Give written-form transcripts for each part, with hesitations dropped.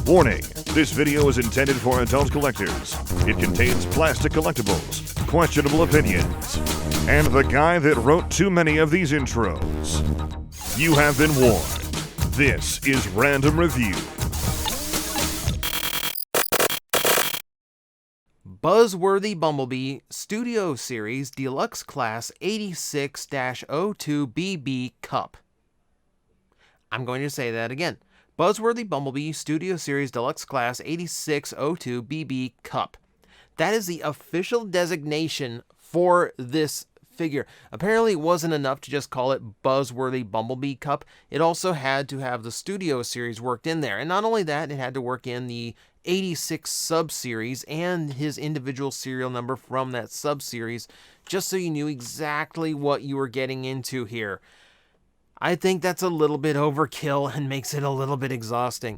Warning, this video is intended for adult collectors. It contains plastic collectibles, questionable opinions, and the guy that wrote too many of these intros. You have been warned. This is Random Review. Buzzworthy Bumblebee Studio Series Deluxe Class 86-02BB Cup. I'm going to say that again. Buzzworthy Bumblebee Studio Series Deluxe Class 8602BB Cup. That is the official designation for this figure. Apparently it wasn't enough to just call it Buzzworthy Bumblebee Cup. It also had to have the Studio Series worked in there. And not only that, it had to work in the 86 sub-series and his individual serial number from that sub-series, just so you knew exactly what you were getting into here. I think that's a little bit overkill and makes it a little bit exhausting.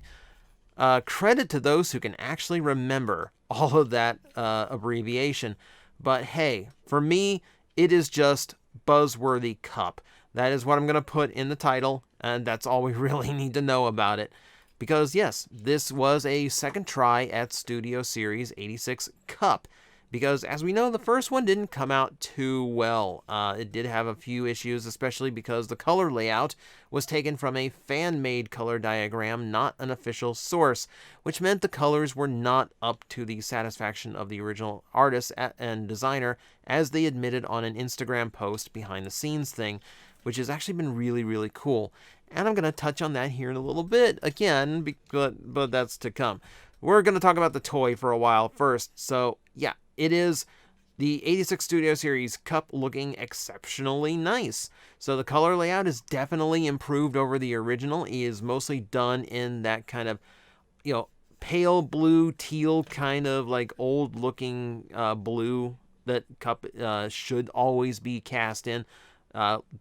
Credit to those who can actually remember all of that abbreviation. But hey, for me, it is just Buzzworthy Cup. That is what I'm going to put in the title, and that's all we really need to know about it. Because yes, this was a second try at Studio Series 86 Cup. Because, as we know, the first one didn't come out too well. It did have a few issues, especially because the color layout was taken from a fan-made color diagram, not an official source, which meant the colors were not up to the satisfaction of the original artist and designer, as they admitted on an Instagram post behind-the-scenes thing, which has actually been really, really cool. And I'm going to touch on that here in a little bit, again, but that's to come. We're going to talk about the toy for a while first, so yeah. It is the 86 Studio Series Cup looking exceptionally nice. So the color layout is definitely improved over the original. It is mostly done in that kind of, pale blue, teal kind of like old looking blue that Cup should always be cast in.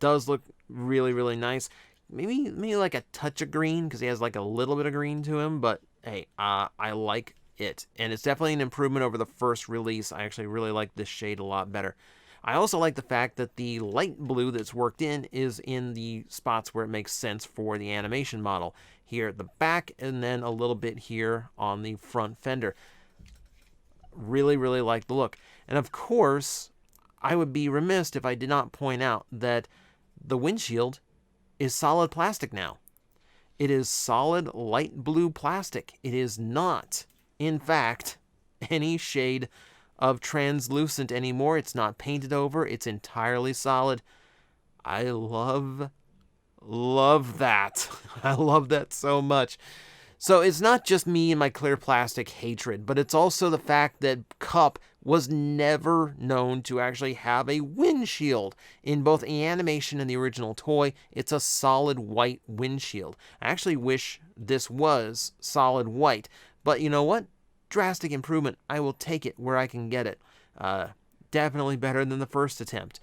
Does look really, really nice. Maybe like a touch of green because he has like a little bit of green to him, but hey, I like it, and it's definitely an improvement over the first release. I actually really like this shade a lot better. I also like the fact that the light blue that's worked in is in the spots where it makes sense for the animation model. Here at the back, and then a little bit here on the front fender. Really, really like the look. And of course, I would be remiss if I did not point out that the windshield is solid plastic now. It is solid light blue plastic. It is not, in fact, any shade of translucent anymore. It's not painted over. It's entirely solid. I love that. I love that so much. So it's not just me and my clear plastic hatred, but it's also the fact that Cup was never known to actually have a windshield. In both the animation and the original toy, it's a solid white windshield. I actually wish this was solid white. But you know what? Drastic improvement. I will take it where I can get it. Definitely better than the first attempt.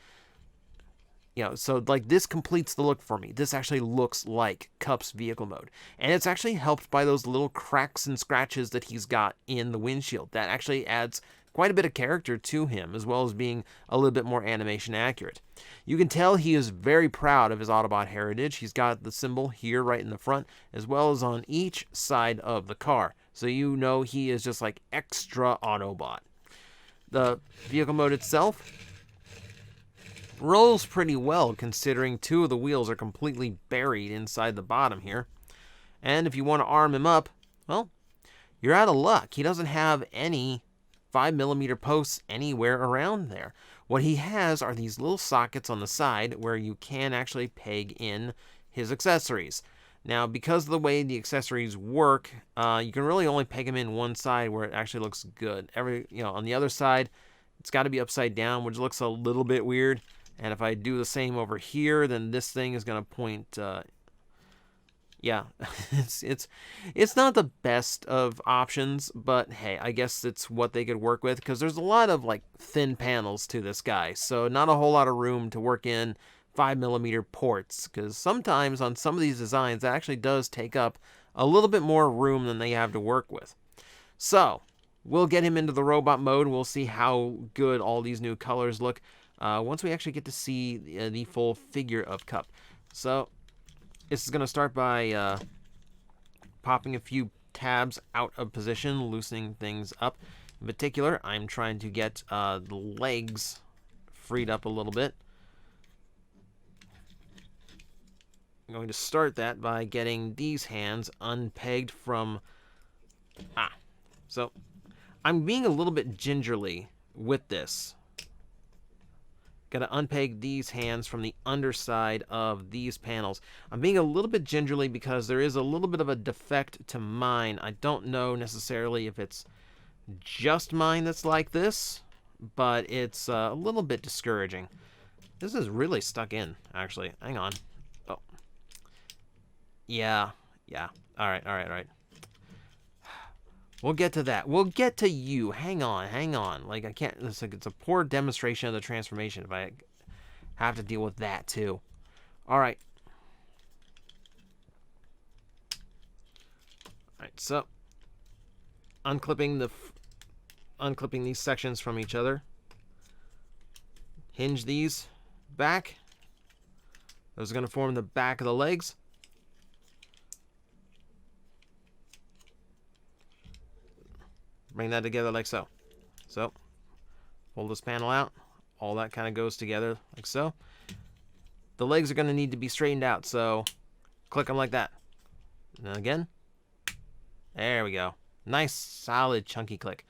So like this completes the look for me. This actually looks like Cup's vehicle mode. And it's actually helped by those little cracks and scratches that he's got in the windshield. That actually adds quite a bit of character to him, as well as being a little bit more animation accurate. You can tell he is very proud of his Autobot heritage. He's got the symbol here right in the front, as well as on each side of the car. So you know he is just like extra Autobot. The vehicle mode itself rolls pretty well, considering two of the wheels are completely buried inside the bottom here. And if you want to arm him up, well, you're out of luck. He doesn't have any 5mm posts anywhere around there. What he has are these little sockets on the side where you can actually peg in his accessories. Now, because of the way the accessories work, you can really only peg them in one side where it actually looks good. On the other side, it's got to be upside down, which looks a little bit weird. And if I do the same over here, then this thing is going to point. It's not the best of options, but hey, I guess it's what they could work with, because there's a lot of like thin panels to this guy, so not a whole lot of room to work in 5mm ports, because sometimes on some of these designs that actually does take up a little bit more room than they have to work with. So we'll get him into the robot mode. We'll see how good all these new colors look once we actually get to see the full figure of Cup. So this is going to start by popping a few tabs out of position, loosening things up. In particular, I'm trying to get the legs freed up a little bit. I'm going to start that by getting these hands unpegged from... So, I'm being a little bit gingerly with this. Gotta unpeg these hands from the underside of these panels. I'm being a little bit gingerly because there is a little bit of a defect to mine. I don't know necessarily if it's just mine that's like this, but it's a little bit discouraging. This is really stuck in, actually. Hang on. Oh. Yeah. All right. We'll get to that. We'll get to you. Hang on. Like, I can't... It's a poor demonstration of the transformation if I have to deal with that, too. All right. So, unclipping these sections from each other. Hinge these back. Those are going to form the back of the legs. Bring that together like so. So, pull this panel out. All that kind of goes together like so. The legs are going to need to be straightened out, so click them like that. And then again. There we go. Nice, solid, chunky click.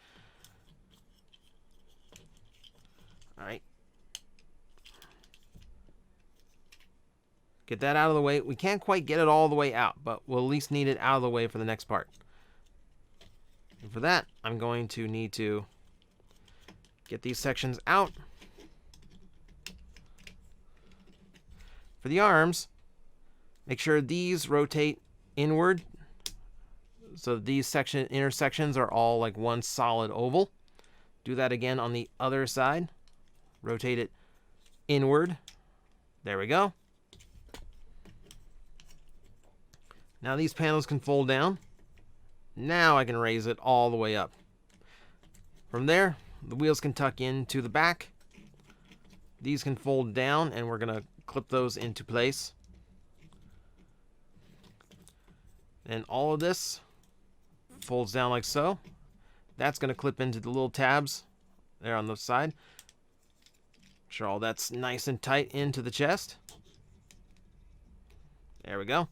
All right. Get that out of the way. We can't quite get it all the way out, but we'll at least need it out of the way for the next part. And for that, I'm going to need to get these sections out. For the arms, make sure these rotate inward. So these intersections are all like one solid oval. Do that again on the other side. Rotate it inward. There we go. Now these panels can fold down. Now I can raise it all the way up. From there, the wheels can tuck into the back. These can fold down, and we're going to clip those into place. And all of this folds down like so. That's going to clip into the little tabs there on the side. Make sure all that's nice and tight into the chest. There we go.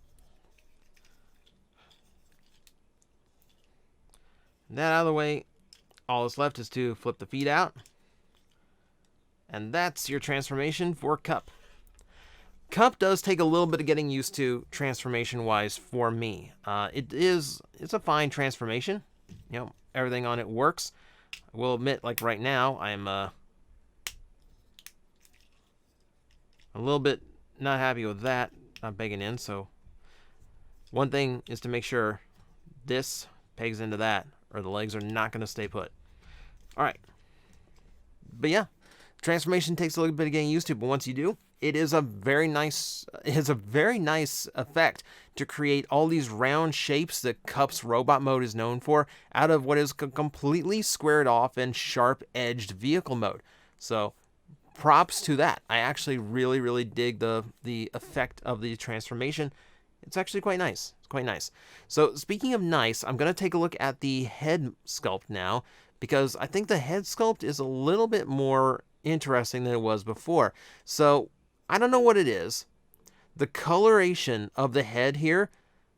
That out of the way, all that's left is to flip the feet out. And that's your transformation for Cup. Cup does take a little bit of getting used to transformation-wise for me. It's a fine transformation. You know, everything on it works. I will admit, like right now, I'm a little bit not happy with that not pegging in. So one thing is to make sure this pegs into that, or the legs are not going to stay put. All right. But yeah, transformation takes a little bit of getting used to, but once you do, it has a very nice effect to create all these round shapes that Cup's robot mode is known for out of what is a completely squared off and sharp-edged vehicle mode. So props to that. I actually really dig the effect of the transformation. It's actually quite nice. It's quite nice. So speaking of nice, I'm going to take a look at the head sculpt now, because I think the head sculpt is a little bit more interesting than it was before. So I don't know what it is. The coloration of the head here,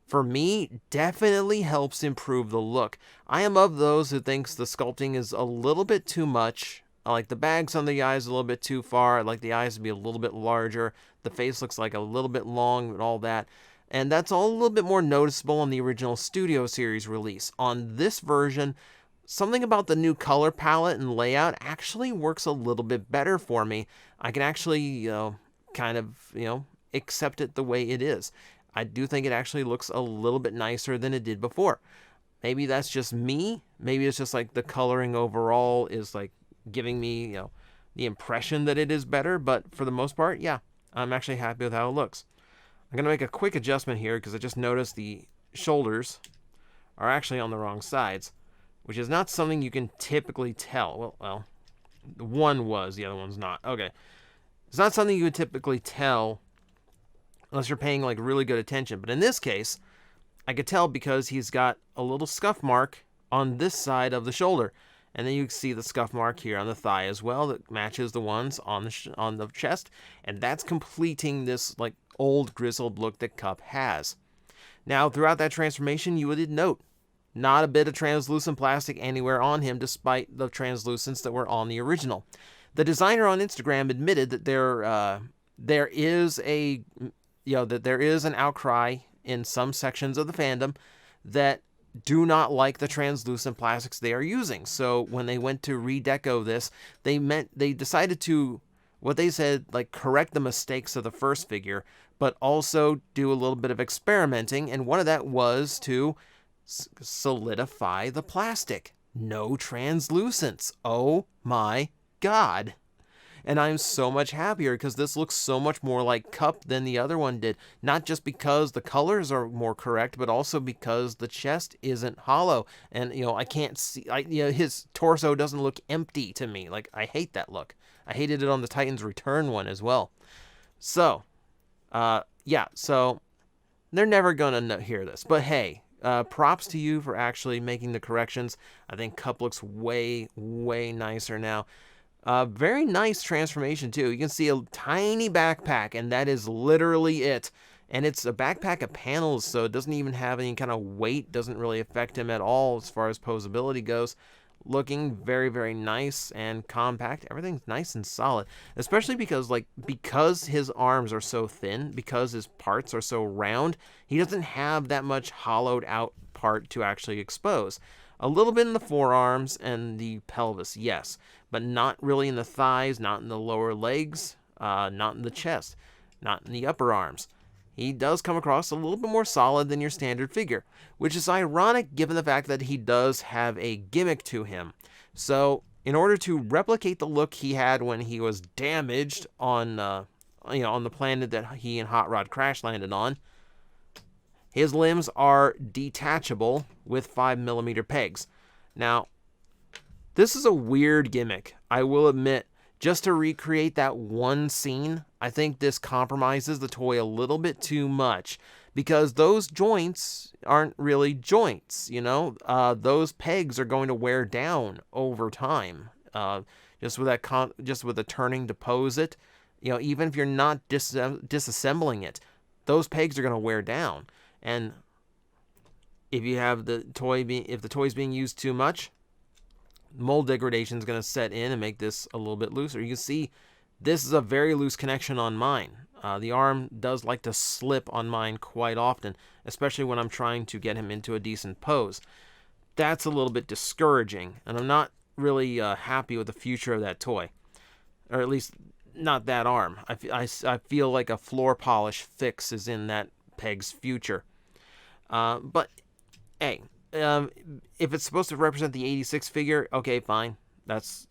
for me, definitely helps improve the look. I am of those who thinks the sculpting is a little bit too much. I like the bags on the eyes a little bit too far. I like the eyes to be a little bit larger. The face looks like a little bit long and all that. And that's all a little bit more noticeable on the original Studio Series release. On this version, something about the new color palette and layout actually works a little bit better for me. I can actually, accept it the way it is. I do think it actually looks a little bit nicer than it did before. Maybe that's just me. Maybe it's just like the coloring overall is like giving me, the impression that it is better. But for the most part, yeah, I'm actually happy with how it looks. I'm going to make a quick adjustment here because I just noticed the shoulders are actually on the wrong sides, which is not something you can typically tell. Well, one was, the other one's not. Okay. It's not something you would typically tell unless you're paying like really good attention. But in this case, I could tell because he's got a little scuff mark on this side of the shoulder. And then you can see the scuff mark here on the thigh as well that matches the ones on the chest. And that's completing this like old grizzled look that Cup has. Now, throughout that transformation, you would note not a bit of translucent plastic anywhere on him, despite the translucents that were on the original. The designer on Instagram admitted that there is an outcry in some sections of the fandom that do not like the translucent plastics they are using. So when they went to redeco this, they decided to, what they said, like correct the mistakes of the first figure, but also do a little bit of experimenting. And one of that was to solidify the plastic. No translucents. Oh my God. And I'm so much happier because this looks so much more like Cup than the other one did. Not just because the colors are more correct, but also because the chest isn't hollow. And, I can't see, his torso doesn't look empty to me. Like, I hate that look. I hated it on the Titans Return one as well. So, so they're never going to hear this. But hey, props to you for actually making the corrections. I think Cup looks way, way nicer now. Very nice transformation, too. You can see a tiny backpack, and that is literally it. And it's a backpack of panels, so it doesn't even have any kind of weight. Doesn't really affect him at all as far as posability goes. Looking very, very nice and compact. Everything's nice and solid. Especially because his arms are so thin, because his parts are so round, he doesn't have that much hollowed out part to actually expose. A little bit in the forearms and the pelvis, yes, but not really in the thighs, not in the lower legs, not in the chest, not in the upper arms. He does come across a little bit more solid than your standard figure, which is ironic given the fact that he does have a gimmick to him. So, in order to replicate the look he had when he was damaged on the planet that he and Hot Rod crash landed on, his limbs are detachable with 5mm pegs. Now, this is a weird gimmick, I will admit. Just to recreate that one scene, I think this compromises the toy a little bit too much. Because those joints aren't really joints, those pegs are going to wear down over time. Just with the turning to pose it, even if you're not disassembling it, those pegs are going to wear down. And if you have the toy's being used too much, mold degradation is going to set in and make this a little bit looser. You can see this is a very loose connection on mine. The arm does like to slip on mine quite often, especially when I'm trying to get him into a decent pose. That's a little bit discouraging, and I'm not really happy with the future of that toy. Or at least, not that arm. I feel like a floor polish fix is in that peg's future. But, hey, if it's supposed to represent the 86 figure, okay, fine. That's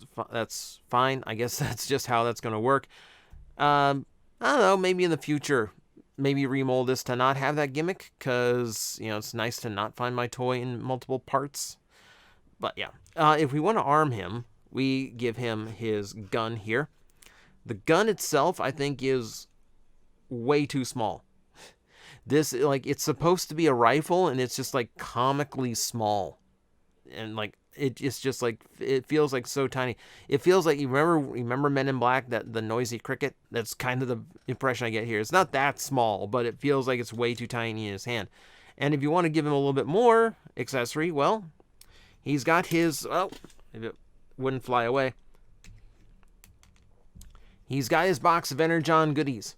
fine. I guess that's just how that's going to work. I don't know, maybe in the future, maybe remold this to not have that gimmick, because, it's nice to not find my toy in multiple parts. But yeah, if we want to arm him, we give him his gun here. The gun itself, I think, is way too small. This, it's supposed to be a rifle, and it's just, comically small. And, it's just, it feels, so tiny. It feels like, you remember Men in Black, the noisy cricket? That's kind of the impression I get here. It's not that small, but it feels like it's way too tiny in his hand. And if you want to give him a little bit more accessory, well, he's got his, if it wouldn't fly away. He's got his box of Energon goodies,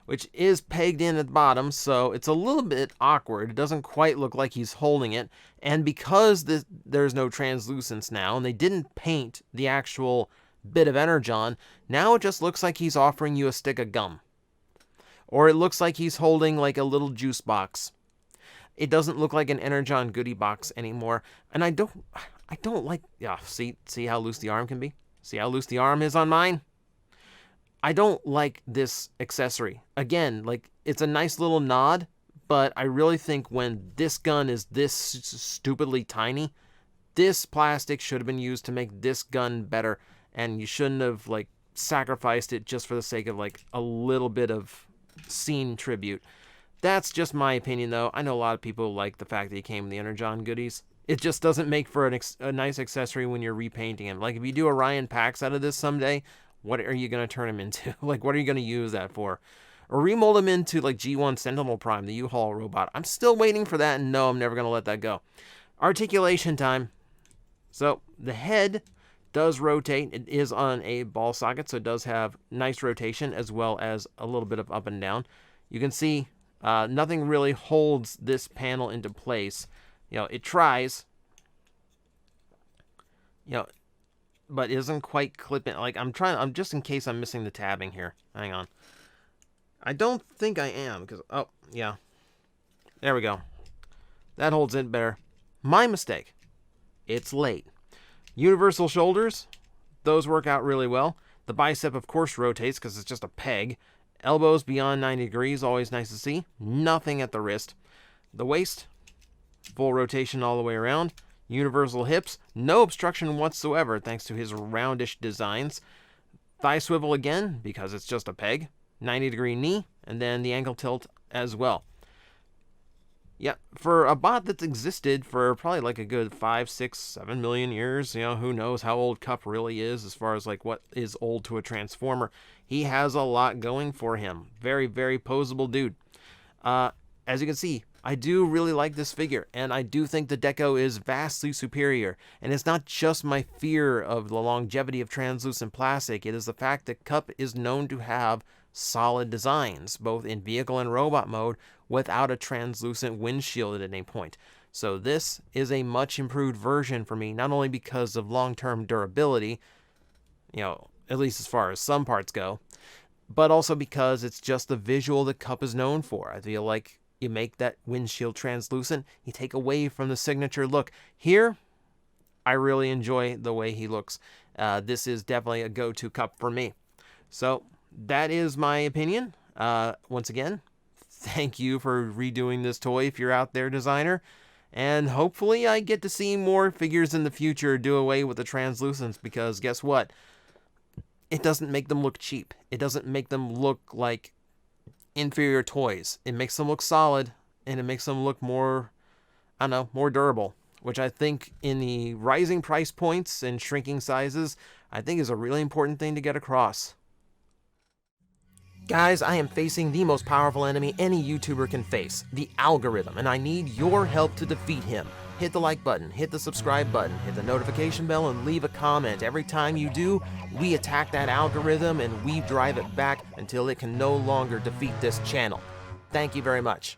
which is pegged in at the bottom, so it's a little bit awkward. It doesn't quite look like he's holding it. And because there's no translucence now, and they didn't paint the actual bit of Energon, now it just looks like he's offering you a stick of gum. Or it looks like he's holding a little juice box. It doesn't look like an Energon goodie box anymore. And I don't like, see how loose the arm can be? See how loose the arm is on mine? I don't like this accessory. Again, it's a nice little nod, but I really think when this gun is this stupidly tiny, this plastic should have been used to make this gun better, and you shouldn't have, sacrificed it just for the sake of, a little bit of scene tribute. That's just my opinion, though. I know a lot of people like the fact that he came in the Energon goodies. It just doesn't make for a nice accessory when you're repainting him. Like, if you do Orion Pax out of this someday, what are you going to turn him into? Like, what are you going to use that for? Or remold him into, like, G1 Sentinel Prime, the U-Haul robot. I'm still waiting for that, and no, I'm never going to let that go. Articulation time. So, the head does rotate. It is on a ball socket, so it does have nice rotation as well as a little bit of up and down. You can see nothing really holds this panel into place. You know, it tries, you know, but isn't quite clipping. Like, I'm just in case I'm missing the tabbing here. Hang on. I don't think I am, because, oh, yeah. There we go. That holds it better. My mistake. It's late. Universal shoulders, those work out really well. The bicep, of course, rotates because it's just a peg. Elbows beyond 90 degrees, always nice to see. Nothing at the wrist. The waist, full rotation all the way around. Universal hips, no obstruction whatsoever thanks to his roundish designs. Thigh swivel again, because it's just a peg. 90-degree knee, and then the ankle tilt as well. Yeah, for a bot that's existed for probably like a good 5, 6, 7 million years, you know, who knows how old Cup really is as far as like what is old to a Transformer. He has a lot going for him. Very, very posable dude. As you can see, I do really like this figure, and I do think the deco is vastly superior. And it's not just my fear of the longevity of translucent plastic, it is the fact that Cup is known to have solid designs, both in vehicle and robot mode, without a translucent windshield at any point. So this is a much improved version for me, not only because of long-term durability, you know, at least as far as some parts go, but also because it's just the visual that Cup is known for. I feel like you make that windshield translucent, you take away from the signature look. Here, I really enjoy the way he looks. This is definitely a go-to Cup for me. So that is my opinion. Once again, thank you for redoing this toy if you're out there, designer. And hopefully I get to see more figures in the future do away with the translucence, because guess what? It doesn't make them look cheap. It doesn't make them look like inferior toys. It makes them look solid, and it makes them look more, I don't know, more durable, which I think in the rising price points and shrinking sizes, I think is a really important thing to get across. Guys, I am facing the most powerful enemy any YouTuber can face, the algorithm, and I need your help to defeat him. Hit the like button, hit the subscribe button, hit the notification bell, and leave a comment. Every time you do, we attack that algorithm and we drive it back until it can no longer defeat this channel. Thank you very much.